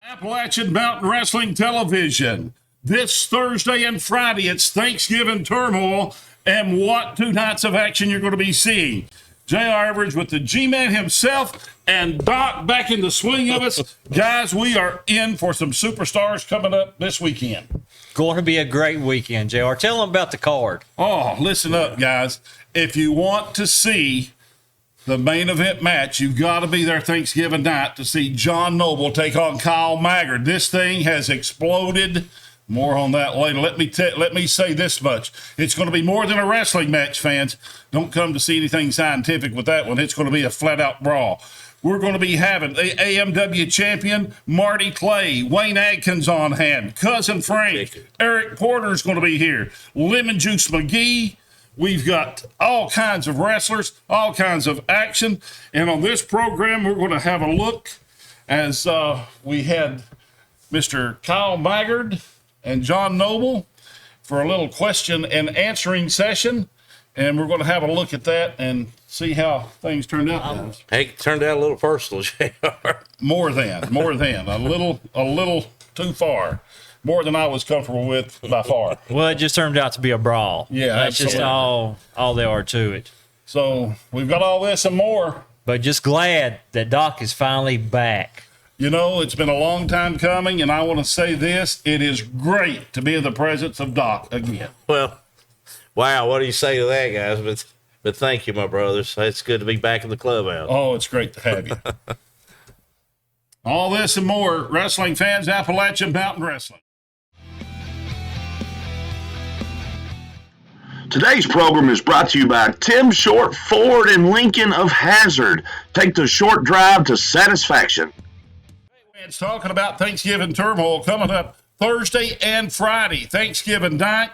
Appalachian Mountain Wrestling Television. This Thursday and Friday, it's Thanksgiving Turmoil, and what two nights of action you're going to be seeing. J.R. Average with the G-Man himself and Doc back in the swing of us. Guys, we are in for some superstars coming up this weekend. Going to be a great weekend, JR. Tell them about the card. Oh, listen up, guys. If you want to see the main event match, you've got to be there Thanksgiving night to see John Noble take on Kyle Maggard. This thing has exploded. More on that later. Let me say this much. It's going to be more than a wrestling match, fans. Don't come to see anything scientific with that one. It's going to be a flat-out brawl. We're going to be having the AMW champion, Marty Clay, Wayne Adkins on hand, Cousin Frank, Eric Porter's going to be here, Lemon Juice McGee. We've got all kinds of wrestlers, all kinds of action. And on this program, we're going to have a look as we had Mr. Kyle Maggard and John Noble for a little question and answering session. And we're going to have a look at that and see how things turned out. Guys. Hey, it turned out a little personal, JR. More than a little too far. More than I was comfortable with by far. Well, it just turned out to be a brawl. Yeah, that's absolutely. just all there are to it. So we've got all this and more. But just glad that Doc is finally back. You know, it's been a long time coming, and I want to say this. It is great to be in the presence of Doc again. Well, wow, what do you say to that, guys? But thank you, my brothers. It's good to be back in the clubhouse. Oh, it's great to have you. All this and more, wrestling fans, Appalachian Mountain Wrestling. Today's program is brought to you by Tim Short Ford and Lincoln of Hazard. Take the short drive to satisfaction. It's talking about Thanksgiving Turmoil coming up Thursday and Friday. Thanksgiving night,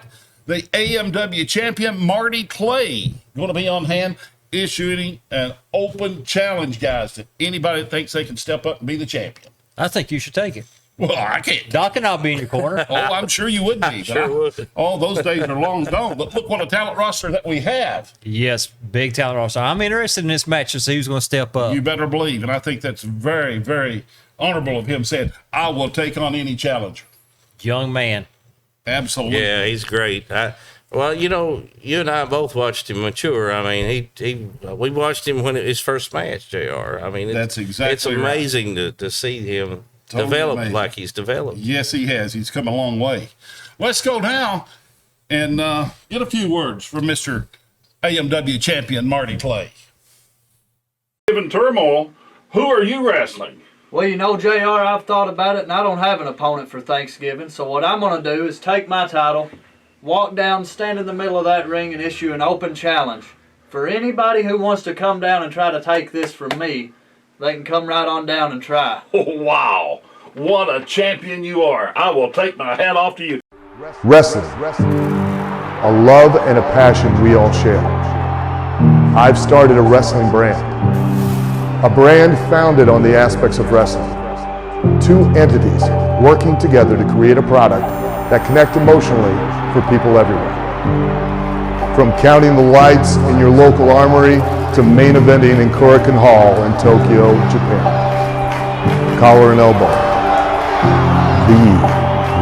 the AMW champion, Marty Clay, going to be on hand issuing an open challenge, guys, to anybody that thinks they can step up and be the champion. I think you should take it. Well, I can't. Doc and I'll be in your corner. Oh, I'm sure you would be. Sure would. All those days are long gone. But look what a talent roster that we have. Yes, big talent roster. I'm interested in this match to see who's going to step up. You better believe. And I think that's very, very honorable of him saying, I will take on any challenger. Young man. Absolutely. Yeah, he's great. Well, you know, you and I both watched him mature. I mean, we watched him when his first match, JR. I mean, that's exactly it's amazing to see him develop amazing. Like he's developed. Yes, he has. He's come a long way. Let's go now and get a few words from Mr. AMW champion Marty Clay. Given Turmoil, who are you wrestling? Well, you know, JR, I've thought about it, and I don't have an opponent for Thanksgiving. So what I'm going to do is take my title, walk down, stand in the middle of that ring, and issue an open challenge. For anybody who wants to come down and try to take this from me, they can come right on down and try. Oh, wow. What a champion you are. I will take my hat off to you. Wrestling. A love and a passion we all share. I've started a wrestling brand. A brand founded on the aspects of wrestling. Two entities working together to create a product that connect emotionally for people everywhere. From counting the lights in your local armory to main eventing in Korakuen Hall in Tokyo, Japan. Collar and elbow. The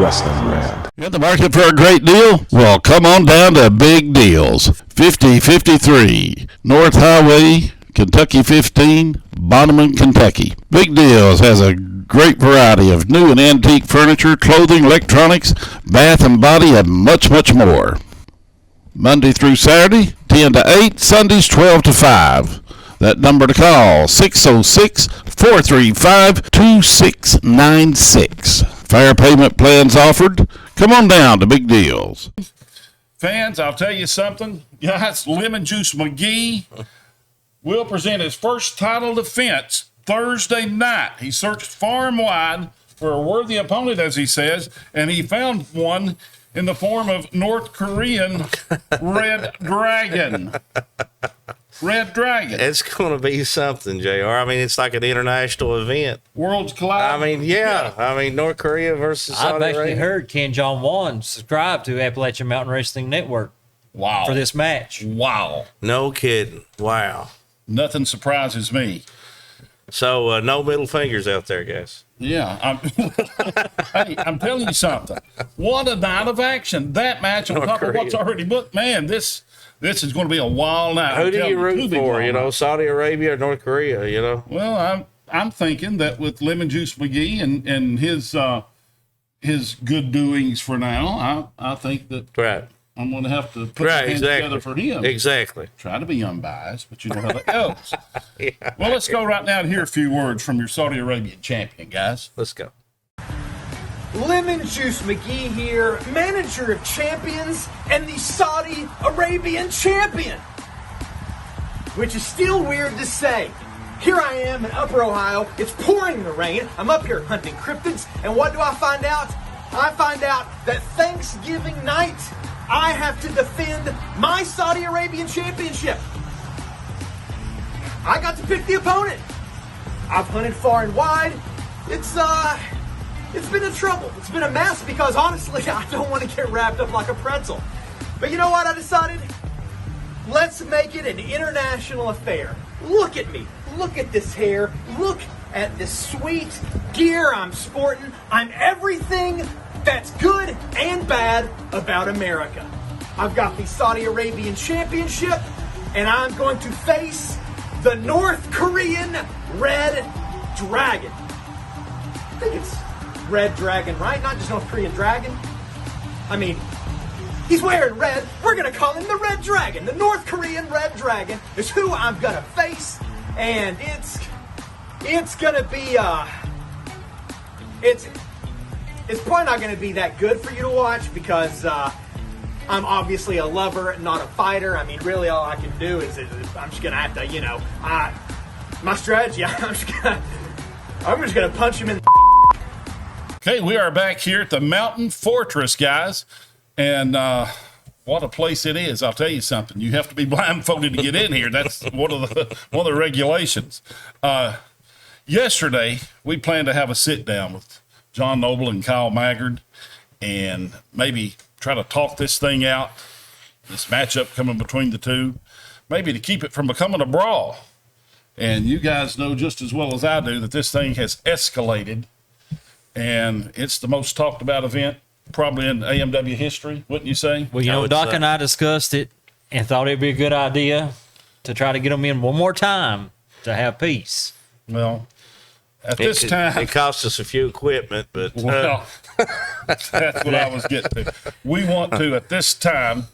wrestling brand. In the market for a great deal? Well, come on down to Big Deals. 5053 North Highway, Kentucky 15, Bonneman, Kentucky. Big Deals has a great variety of new and antique furniture, clothing, electronics, bath and body, and much, much more. Monday through Saturday, 10 to 8, Sundays 12 to 5. That number to call, 606-435-2696. Fair payment plans offered. Come on down to Big Deals. Fans, I'll tell you something. Guys, Lemon Juice McGee will present his first title defense Thursday night. He searched far and wide for a worthy opponent, as he says, and he found one in the form of North Korean Red Dragon. Red Dragon. It's going to be something, JR. I mean, it's like an international event. Worlds collide. I mean, yeah. I mean, North Korea versus Saudi I've actually Arabia. heard Ken John Wan subscribe to Appalachian Mountain Wrestling Network. Wow. For this match. Wow. No kidding. Wow. Nothing surprises me. So no middle fingers out there, guys. Yeah. Hey, I'm telling you something. What a night of action. That match on North top Korea. of what's already booked. Man, this is going to be a wild night. Who I'm do telling you root two big for? wild You know, nights. Saudi Arabia or North Korea? You know. Well, I'm thinking that with Lemon Juice McGee and his good doings for now, I think that Right. I'm going to have to put Right. my hands Exactly. together for him. Exactly. Try to be unbiased, but you know how that goes. Well, let's go right now and hear a few words from your Saudi Arabian champion, guys. Let's go. Lemon Juice McGee here, manager of champions and the Saudi Arabian champion. Which is still weird to say. Here I am in Upper Ohio, it's pouring the rain, I'm up here hunting cryptids, and what do I find out? I find out that Thanksgiving night, I have to defend my Saudi Arabian championship. I got to pick the opponent. I've hunted far and wide. It's been a trouble. It's been a mess because honestly, I don't want to get wrapped up like a pretzel. But you know what? I decided, let's make it an international affair. Look at me. Look at this hair. Look at this sweet gear I'm sporting. I'm everything that's good and bad about America. I've got the Saudi Arabian Championship, and I'm going to face the North Korean Red Dragon. I think it's Red Dragon, right? Not just North Korean Dragon. I mean, he's wearing red. We're going to call him the Red Dragon. The North Korean Red Dragon is who I'm going to face. And it's going to be, it's probably not going to be that good for you to watch because I'm obviously a lover, not a fighter. I mean, really all I can do is I'm just going to have to, my strategy, I'm just going to punch him in the Okay, we are back here at the Mountain Fortress, guys. And what a place it is. I'll tell you something. You have to be blindfolded to get in here. That's one of the regulations. Yesterday, we planned to have a sit-down with John Noble and Kyle Maggard and maybe try to talk this thing out, this matchup coming between the two, maybe to keep it from becoming a brawl. And you guys know just as well as I do that this thing has escalated, and it's the most talked about event probably in AMW history, wouldn't you say? Well, you know, Doc and I discussed it and thought it'd be a good idea to try to get them in one more time to have peace. Well, at this time, it cost us a few equipment, but well, that's what I was getting to. We want to, at this time,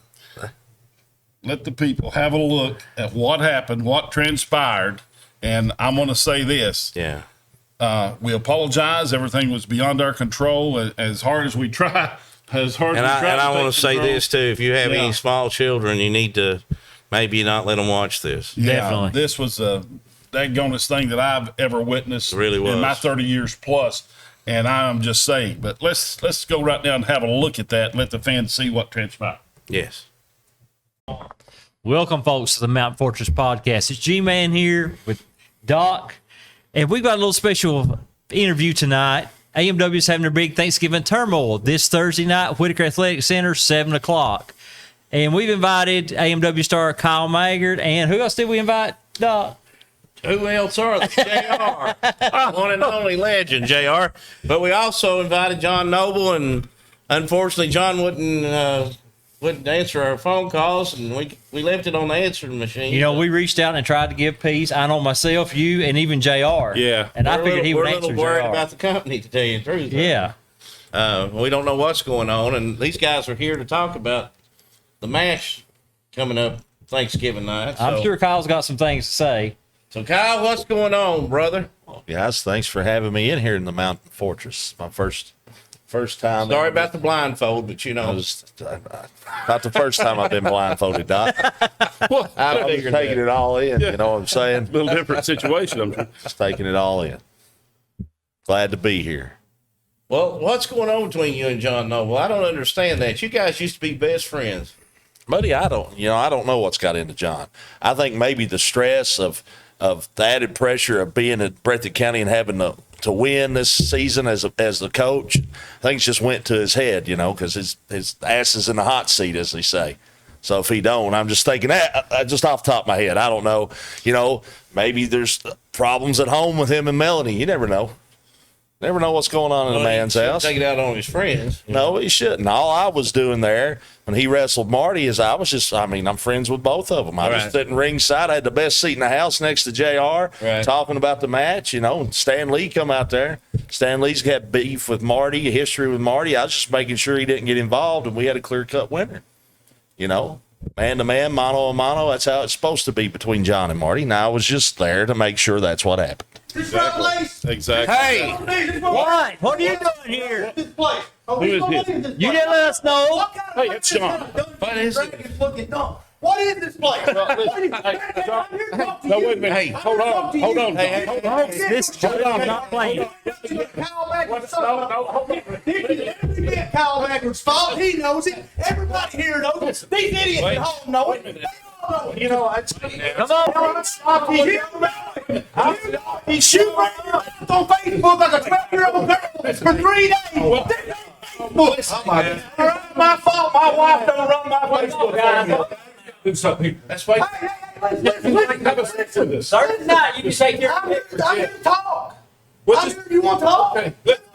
let the people have a look at what happened, what transpired, and I'm going to say this. yeah. We apologize. Everything was beyond our control. As hard as we try, as hard And as we try. I want to say control. this too: if you have Yeah. any small children, you need to maybe not let them watch this. Yeah, Definitely. this was the daggonest thing that I've ever witnessed. It really was. In my 30 years plus. And I'm just saying, but let's go right now and have a look at that and let the fans see what transpired. Yes. Welcome, folks, to the Mountain Fortress Podcast. It's G-Man here with Doc, and we've got a little special interview tonight. AMW's having their big Thanksgiving Turmoil this Thursday night, Whitaker Athletic Center, 7 o'clock. And we've invited AMW star Kyle Maggard, and who else did we invite, Doc? Who else are they? JR. One and only legend, JR. But we also invited John Noble, and unfortunately, John wouldn't answer our phone calls, and we left it on the answering machine. You know, we reached out and tried to give peace. I know myself, you, and even JR. Yeah. And I figured he would we're a answer little worried JR. about the company, to tell you the truth. Yeah. We don't know what's going on, and these guys are here to talk about the match coming up Thanksgiving night. I'm So- sure Kyle's got some things to say. So, Kyle, what's going on, brother? Guys, thanks for having me in here in the Mountain Fortress. My first time. Sorry about the blindfold, but you know. Not the first time I've been blindfolded, Doc. I I'm just figured taking that. it all in. You know what I'm saying? A little different situation, I'm sure. Just taking it all in. Glad to be here. Well, what's going on between you and John Noble? I don't understand that. You guys used to be best friends. Buddy, I don't know what's got into John. I think maybe the stress of the added pressure of being at Breathitt County and having to win this season as the coach, things just went to his head, you know, because his ass is in the hot seat, as they say. So if he don't, I'm just thinking that just off the top of my head. I don't know. You know, maybe there's problems at home with him and Melanie. You never know. Never know what's going on in a man's house. Take it out on his friends. No, he shouldn't. All I was doing there when he wrestled Marty is I'm friends with both of them. I was sitting ringside. I had the best seat in the house next to JR, talking about the match, you know, and Stan Lee come out there. Stan Lee's got beef with Marty, a history with Marty. I was just making sure he didn't get involved, and we had a clear-cut winner. You know, man-to-man, mano-a-mano, that's how it's supposed to be between John and Marty. Now, I was just there to make sure that's what happened. Exactly. Hey, What? What are you doing here? This place. Who is this? You didn't let us know. What kind of Hey, it's John. What is it? What is this place? No, wait a minute. Hey, hold on. Hold on. This John's not playing. Kyle Maggard's Kyle Maggard's fault. He knows it. Everybody here knows it. These idiots at home know it. They all know it. You know, Come on. He shoot right on Facebook like a 12-year-old girl for 3 days. My fault. My wife don't run my Facebook. That's why. Listen. Thursday night, you can say your I'm here to talk. What's I'm here. You want to talk? Okay.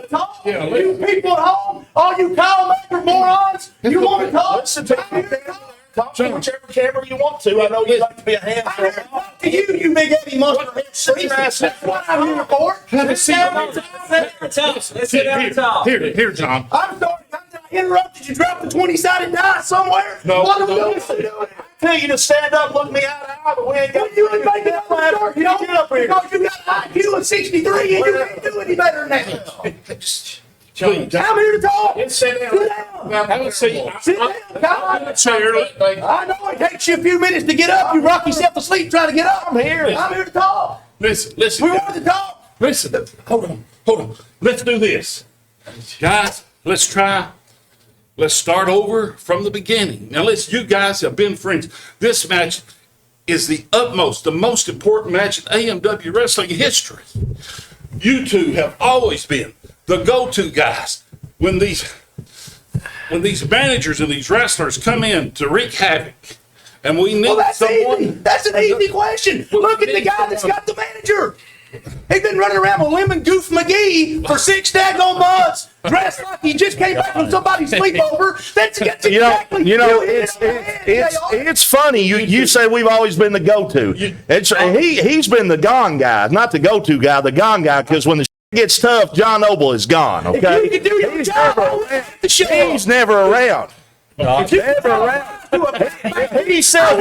Talk. Yeah, You people at home, all you Kyle Maggard morons, you want to talk? I'm here to talk. Talk to whichever camera you want to. I know you like to be a hand. I'm here to talk to you, you big Eddie Mustard. That's what I'm here for. Let's sit down and talk. Here, John. I'm sorry. I interrupted you. Dropped the 20-sided die somewhere. No. What are we doing? I tell you to stand up, look me out of the eye, but we ain't got You ain't making that ladder. You know, get up here. Because you got an IQ of 63 and you can't do any better than that. Please. I'm here to talk. Sit down. Have a seat. Sit down, Kyle. I know it takes you a few minutes to get up. You rock yourself to sleep trying to get up. I'm here to talk. Listen. We wanted to talk. Listen. Hold on. Let's do this. Guys, let's try. Let's start over from the beginning. Now, you guys have been friends. This match is the most important match in AMW wrestling history. You two have always been the go-to guys when these managers and these wrestlers come in to wreak havoc. And we need someone. Easy. That's an easy question. Look at the guy that's got the manager. He's been running around with Lemon Goof McGee for 6 daggone months, dressed like he just came back from somebody's sleepover. That's exactly. It's funny. You say we've always been the go-to. He's been the gone guy, not the go-to guy, the gone guy. Because when the gets tough, John Noble is gone. Okay, you can do your job. He's never around. Never around. He said,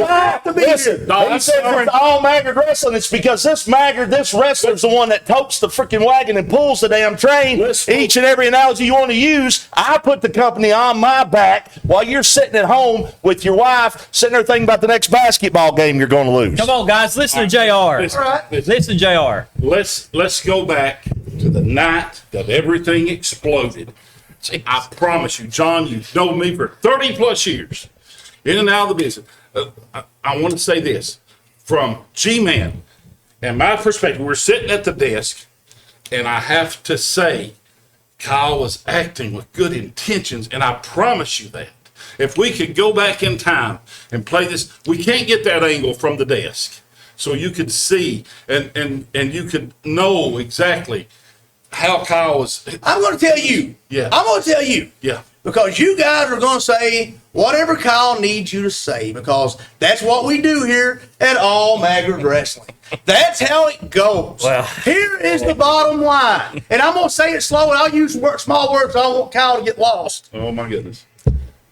listen, he said for all Maggard wrestling, it's because this wrestler's the one that totes the freaking wagon and pulls the damn train. Each and every analogy you want to use, I put the company on my back while you're sitting at home with your wife, sitting there thinking about the next basketball game you're going to lose. Come on, guys. Listen to JR. Listen to JR. Let's go back to the night that everything exploded. I promise you, John, you've known me for 30 plus years, in and out of the business. I want to say this from G-Man and my perspective. We're sitting at the desk, and I have to say, Kyle was acting with good intentions, and I promise you that. If we could go back in time and play this, we can't get that angle from the desk, so you could see and you could know exactly how Kyle was. I'm going to tell you. Yeah. I'm going to tell you. Yeah. Because you guys are going to say whatever Kyle needs you to say, because that's what we do here at All Maggard Wrestling. That's how it goes. Well. Here is the bottom line. And I'm going to say it slow, and I'll use small words. I don't want Kyle to get lost. Oh, my goodness.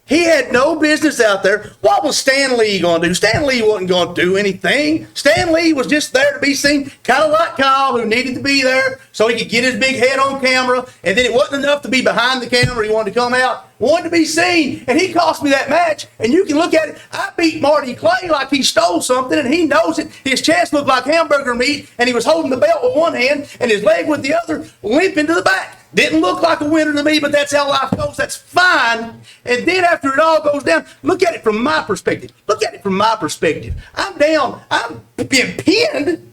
He had no business out there. What was Stan Lee going to do? Stan Lee wasn't going to do anything. Stan Lee was just there to be seen, kind of like Kyle, who needed to be there so he could get his big head on camera. And then it wasn't enough to be behind the camera. He wanted to come out, wanted to be seen. And he cost me that match. And you can look at it. I beat Marty Clay like he stole something, and he knows it. His chest looked like hamburger meat, and he was holding the belt with one hand and his leg with the other, limping to the back. Didn't look like a winner to me, but that's how life goes. That's fine. And then after it all goes down, look at it from my perspective. I'm down. I'm being pinned.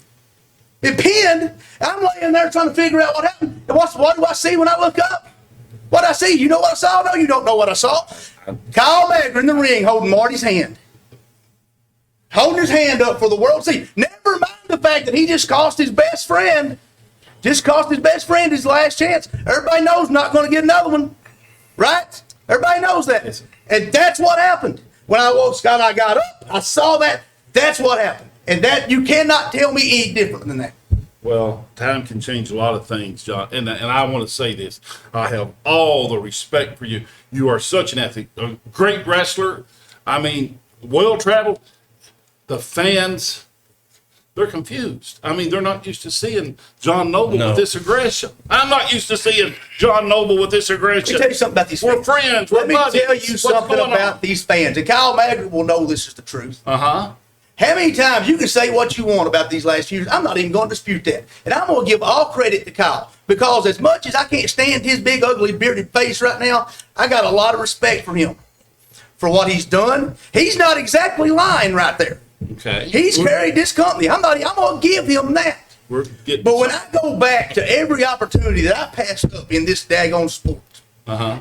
I'm laying there trying to figure out what happened. And what do I see when I look up? What I see? You know what I saw? No, you don't know what I saw. Kyle Maggard in the ring holding Marty's hand. holding his hand up for the world to see. Never mind the fact that he just cost his best friend his last chance. Everybody knows not going to get another one, right? Everybody knows that. And that's what happened. When I woke Scott, I got up, I saw that. That's what happened. And that you cannot tell me any different than that. Well, time can change a lot of things, John. And I want to say this. I have all the respect for you. You are such an athlete, a great wrestler. I mean, well-traveled. The fans, they're confused. I mean, they're not used to seeing John Noble with this aggression. I'm not used to seeing John Noble with this aggression. Let me tell you something about these We're fans. friends. Let me buddies. tell you What's something going about on? these fans. And Kyle Maggard will know this is the truth. Uh-huh. How many times you can say what you want about these last few years? I'm not even going to dispute that. And I'm going to give all credit to Kyle. Because as much as I can't stand his big, ugly, bearded face right now, I got a lot of respect for him. For what he's done. He's not exactly lying right there. Okay. He's carried this company. I'm going to give him that. But when I go back to every opportunity that I passed up in this daggone sport,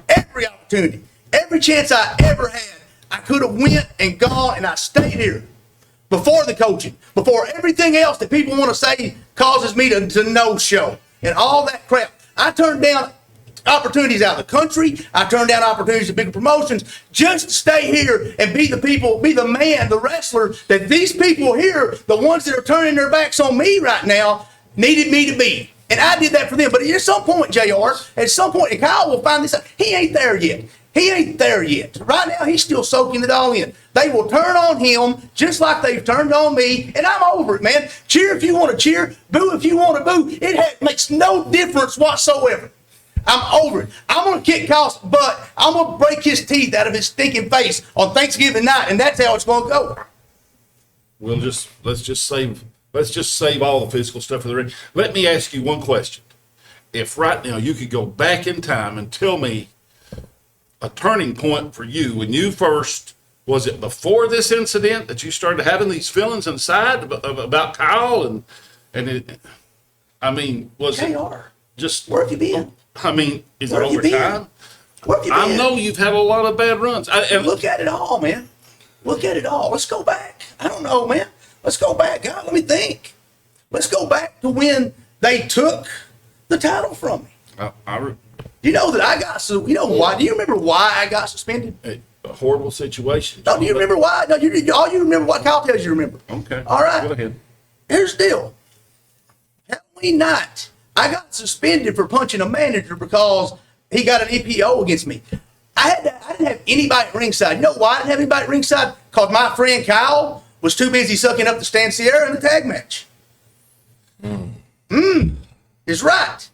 every opportunity, every chance I ever had, I could have went and gone, and I stayed here before the coaching, before everything else that people want to say causes me to no-show and all that crap. I turned down opportunities out of the country. I turned down opportunities at bigger promotions just to stay here and be the man, the wrestler that these people here, the ones that are turning their backs on me right now, needed me to be. And I did that for them. But at some point, JR, at some point, and Kyle will find this out, he ain't there yet. He ain't there yet. Right now, he's still soaking it all in. They will turn on him just like they've turned on me, and I'm over it, man. Cheer if you want to cheer, boo if you want to boo. It makes no difference whatsoever. I'm over it. I'm going to kick Kyle's butt. I'm going to break his teeth out of his stinking face on Thanksgiving night, and that's how it's going to go. Let's just save all the physical stuff for the ring. Let me ask you one question. If right now you could go back in time and tell me a turning point for you when you first, was it before this incident that you started having these feelings inside about Kyle was it just, where have you been? I mean, is Where it have you over been? time? Where have you been? I know you've had a lot of bad runs. And look at it all, man. Look at it all. Let's go back. I don't know, man. Let's go back. God, let me think. Let's go back to when they took the title from me. You know that I got, so you know why? Do you remember why I got suspended? A horrible situation. No, do you remember why? No, all you remember what Kyle tells you to remember. Okay. All right. Go ahead. Here's the deal. Halloween night, I got suspended for punching a manager because he got an EPO against me. I didn't have anybody at ringside. You know why I didn't have anybody at ringside? Because my friend Kyle was too busy sucking up the Stan Sierra in the tag match. Is right.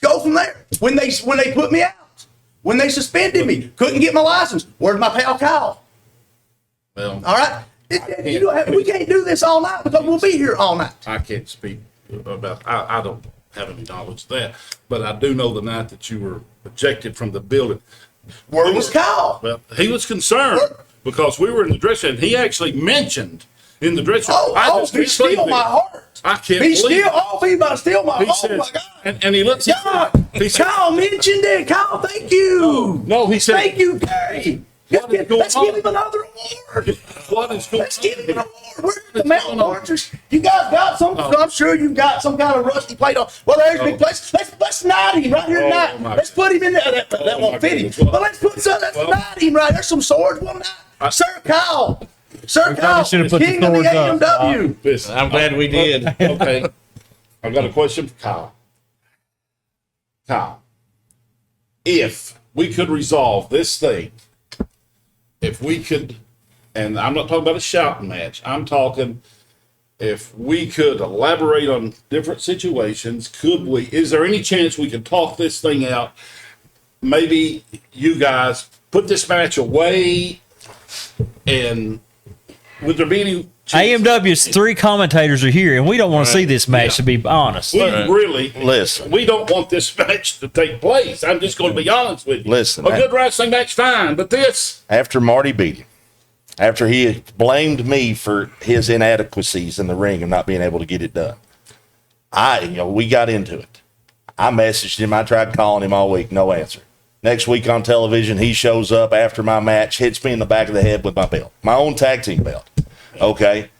Go from there. When they put me out, when they suspended me, couldn't get my license. Where's my pal Kyle? Well, all right. We can't do this all night because we'll be here all night. I can't speak about. I don't have any knowledge of that, but I do know the night that you were ejected from the building. Where was Kyle? Well, he was concerned because we were in the dressing room. He actually mentioned in the dressing room. He steal my heart. I can't He believe he about to steal my heart. said, Oh my God. And he looks at Kyle mentioned it. Kyle, thank you. No, he said, thank you, Gary. Let's give him another award. What is going on? Let's give him an award. Where's the mountain oranges? You guys got some? I'm sure you've got some kind of rusty plate on. Well, there's a big place. Let's knight him right here tonight. Let's put him in there. That won't fit him. But let's put some. Let's knight him right. There's some swords. One night. Sir Kyle. Sir Kyle, king of the AMW. I'm glad we did. Okay. I've got a question for Kyle. Kyle, if we could resolve this thing, if we could, and I'm not talking about a shouting match, I'm talking if we could elaborate on different situations, is there any chance we could talk this thing out? Maybe you guys put this match away, and would there be any chance? AMW's 3 commentators are here, and we don't want to see this match, to be honest. We really, listen. We don't want this match to take place. I'm just going to be honest with you. Listen. A good wrestling match, fine, but this. After Marty beat him, after he blamed me for his inadequacies in the ring and not being able to get it done, we got into it. I messaged him. I tried calling him all week. No answer. Next week on television, he shows up after my match, hits me in the back of the head with my belt, my own tag team belt. Okay.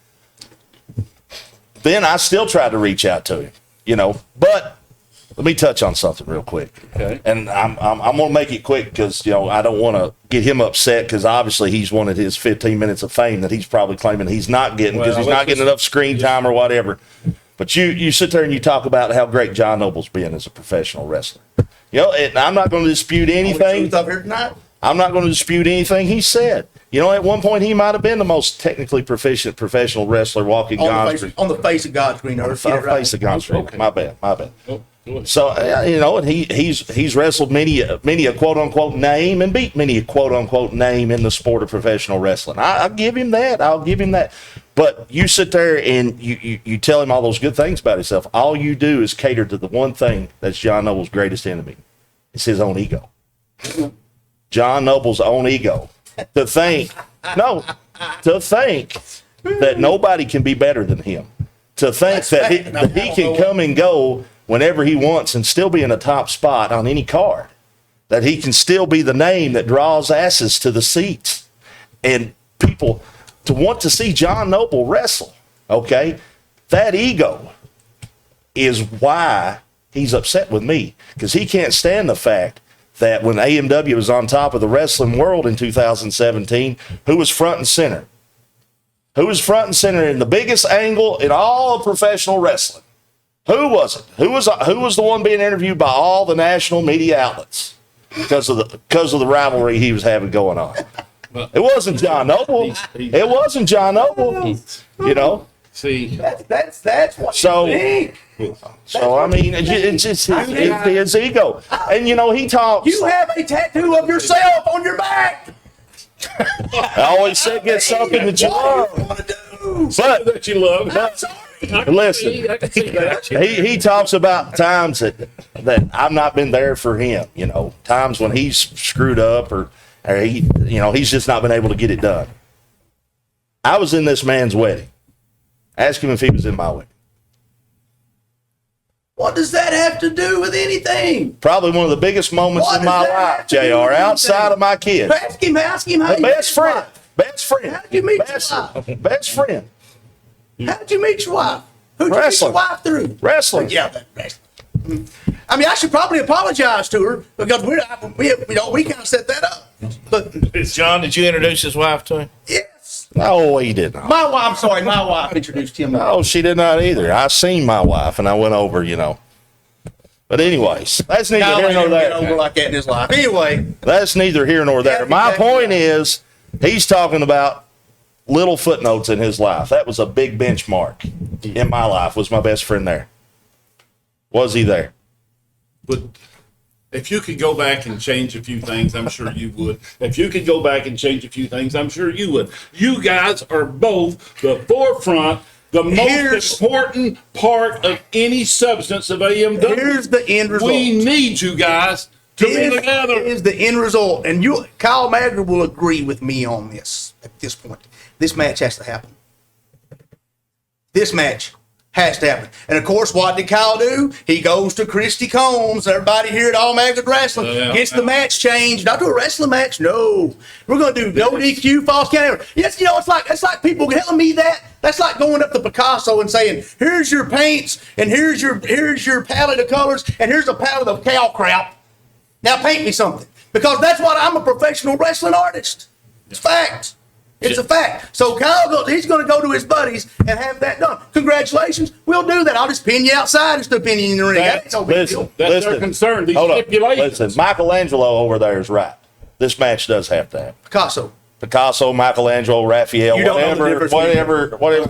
Then I still tried to reach out to him, you know, but let me touch on something real quick. Okay. And I'm going to make it quick because, you know, I don't want to get him upset because obviously he's wanted his 15 minutes of fame that he's probably claiming he's not getting because he's not getting enough screen time or whatever. But you sit there and you talk about how great John Noble's been as a professional wrestler. You know, and I'm not going to dispute anything. I'm not going to dispute anything he said. You know, at one point he might have been the most technically proficient professional wrestler walking God's Street. On the face of God's green earth. On the face of God's Street. Okay. My bad. So you know, and he's wrestled many a quote unquote name and beat many a quote unquote name in the sport of professional wrestling. I'll give him that. But you sit there and you tell him all those good things about himself. All you do is cater to the one thing that's John Noble's greatest enemy. It's his own ego. John Noble's own ego. To think that nobody can be better than him. To think that he can come and go whenever he wants and still be in a top spot on any card. That he can still be the name that draws asses to the seats. And people to want to see John Noble wrestle, okay? That ego is why he's upset with me. Because he can't stand the fact that when AMW was on top of the wrestling world in 2017, who was front and center? Who was front and center in the biggest angle in all of professional wrestling? Who was it? Who was the one being interviewed by all the national media outlets because of the rivalry he was having going on? It wasn't John Noble. It wasn't John Noble. You know. See, that's what so. you think. So I mean, it's just his ego, and you know he talks. You have a tattoo of yourself on your back. I always say get something that you love, but that you love. Listen, he talks about times that I've not been there for him. You know, times when he's screwed up or he, you know, he's just not been able to get it done. I was in this man's wedding. Ask him if he was in my wedding. What does that have to do with anything? Probably one of the biggest moments in my life, JR, outside of my kids. Ask him how Best friend. How did you meet your wife? Best friend. How did you meet your wife? Who did you meet your wife through? Wrestling. Yeah, wrestling. I mean, I should probably apologize to her because we kind of set that up. But John, did you introduce his wife to him? yes, No, he did not. my wife introduced him. No, she did not either. I seen my wife and I went over, you know. But anyways, that's neither Kyle here ain't nor never get there. over like that in his life. Anyway, That's neither here nor there. Yeah, My exactly point right. is, he's talking about little footnotes in his life. That was a big benchmark in my life. Was my best friend there? Was he there? But if you could go back and change a few things, I'm sure you would. If you could go back and change a few things, I'm sure you would. You guys are both the forefront, the most important part of any substance of AMW. here's the end result. We need you guys to be This together. is the end result, and Kyle Maggard will agree with me on this at this point. This match has to happen. This match has to happen. And of course, what did Kyle do? He goes to Christy Combs. Everybody here at All Maggard Wrestling gets the match changed. Not to a wrestling match. No, we're going to do no DQ, false count. Yes, you know it's like people telling me that. That's like going up to Picasso and saying, "Here's your paints, and here's your palette of colors, and here's a palette of cow crap. Now paint me something." Because that's what I'm a professional wrestling artist. It's fact. It's a fact. So Kyle, he's going to go to his buddies and have that done. Congratulations. We'll do that. I'll just pin you outside instead of pinning you in the ring. That ain't no big deal. That's their concern. These Hold up. stipulations. Listen, Michelangelo over there is right. This match does have to happen. Picasso, Michelangelo, Raphael, You don't know the difference whatever.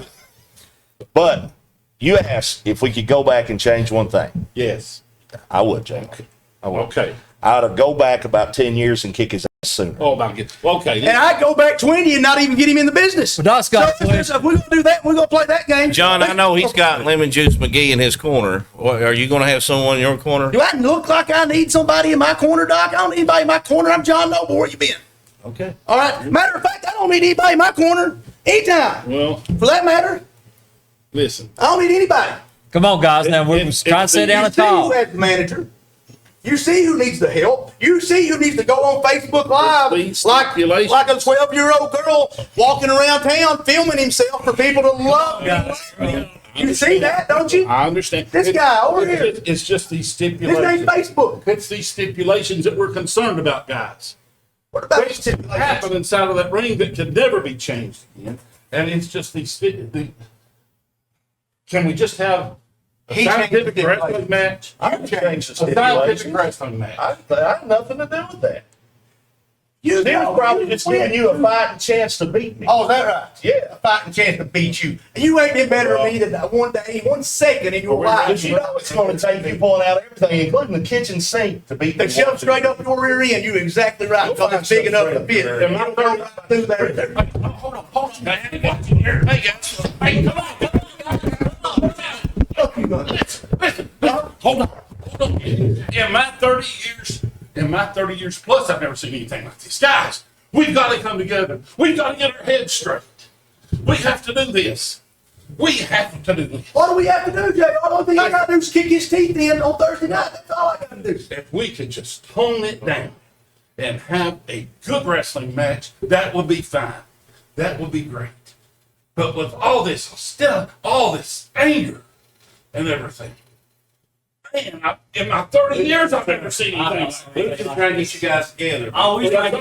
But you asked if we could go back and change one thing. Yes. I would, Jake. I would. Okay. I would go back about 10 years and kick his ass sooner. Oh, my God. Okay. And I'd go back 20 and not even get him in the business. But Doc's got so if we're going to do that, we're going to play that game. John, I know he's got Lemon Juice McGee in his corner. Are you going to have someone in your corner? Do I look like I need somebody in my corner, Doc? I don't need anybody in my corner. I'm John Noble. Where you been? Okay. All right. Matter of fact, I don't need anybody in my corner anytime. Well, for that matter, listen. I don't need anybody. Come on, guys. Now we're trying to sit down and talk. You as the manager. You see who needs the help. You see who needs to go on Facebook Live like a 12-year-old girl walking around town filming himself for people to love him. You see that, don't you? I understand. This guy over here. It's just these stipulations. His name's Facebook. It's these stipulations that we're concerned about, guys. What about things that happen inside of that ring that can never be changed again? And it's just these. Can we just have a scientific wrestling match? I can change the A scientific stipulations. wrestling match. I have nothing to do with that. He was probably just giving you a fighting chance to beat me. Oh, is that right? Yeah. A fighting chance to beat you. And you ain't been better than me than 1 second in your life. You know it's going to take you pulling out everything, including the kitchen sink, to beat They shove straight up your rear end. You're exactly right. Because it's big enough to fit. Am I right through there? Hold on. Hey, guys. Hey, come on. Listen. Hold on. In my 30 years plus, I've never seen anything like this. Guys, we've got to come together. We've got to get our heads straight. We have to do this. We have to do this. What do we have to do, Jay? All the only thing I got to do is kick his teeth in on Thursday night. That's all I got to do. If we could just tone it down and have a good wrestling match, that would be fine. That would be great. But with all this stuff, all this anger and everything, man, in my 30 years, I've never seen anything like We're just trying to get you guys together. That's always trying to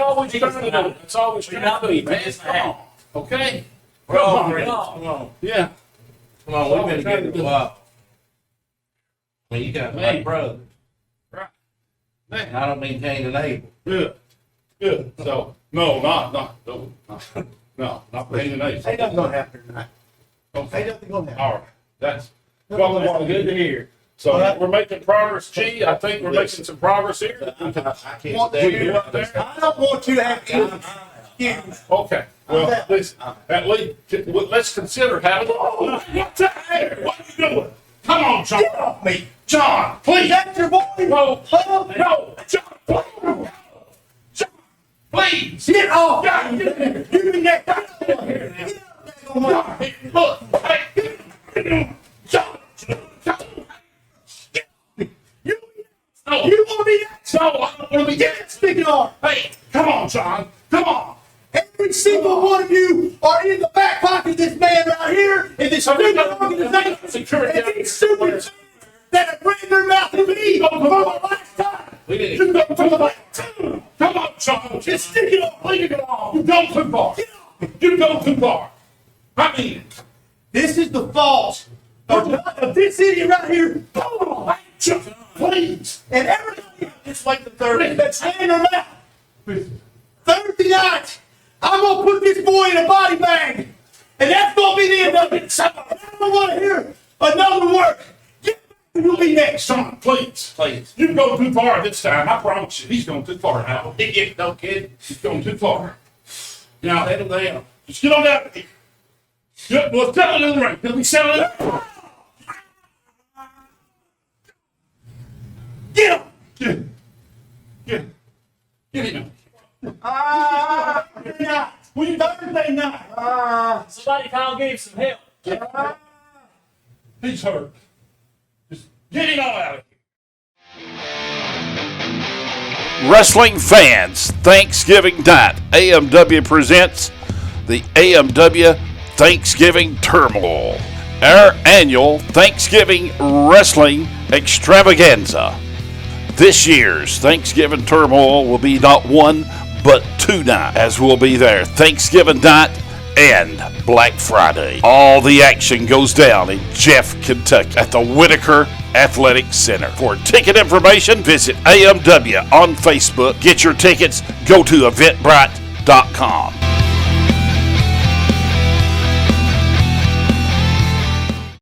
do. That's always trying to do, man. Come on. Okay? Come on. Yeah. Come on, we've been together a while. I mean, you got my brother. Right. And I don't mean Cain and Abel. Good. So, no, not paying the Ain't nothing going to happen tonight. Okay. Ain't nothing going to happen. All right. That's good to hear. So we're making progress, G. I think we're making some progress here. I don't want you to have any excuse. Okay. Well, listen, at least let's consider having. What the heck? What are you doing? Come on, John. Get off me. John, please. That's your boy. No, John, please. John, please. Get off. John, get in here. You mean that? John, look. Hey, John. No. You want to be that? No, I don't want to be Get sticking on. Hey, come on, John. Come on. Every single one of you are in the back pocket of this man right here in this stupid organization. And these stupid that have ran their mouth at me for the last time. You go for the last time. Come on, John. Just stick it on. Leave it on. You go too far. You go too far. I mean, this is the fault of this idiot right here. oh, John, please. And everybody It's like the third. that's ran their mouth. Thursday night, I'm going to put this boy in a body bag. And that's going to be the end of it. I don't want to hear another word. Get back and you'll be next. John, please. You go too far this time. I promise you. He's going too far now. No kid. He's going too far. Now, settle down. Just get on down here. Well, settle in the ring. Let me settle in. Get him! Get him! Thursday night. Somebody call and give him some help. He's hurt. Just get him all out of here. Wrestling fans, Thanksgiving night, AMW presents the AMW Thanksgiving Turmoil, our annual Thanksgiving wrestling extravaganza. This year's Thanksgiving Turmoil will be not one, but 2 nights, as we'll be there Thanksgiving night and Black Friday. All the action goes down in Jeff, Kentucky at the WHITAKER Athletic Center. For ticket information, visit AMW on Facebook. Get your tickets, go to eventbrite.com.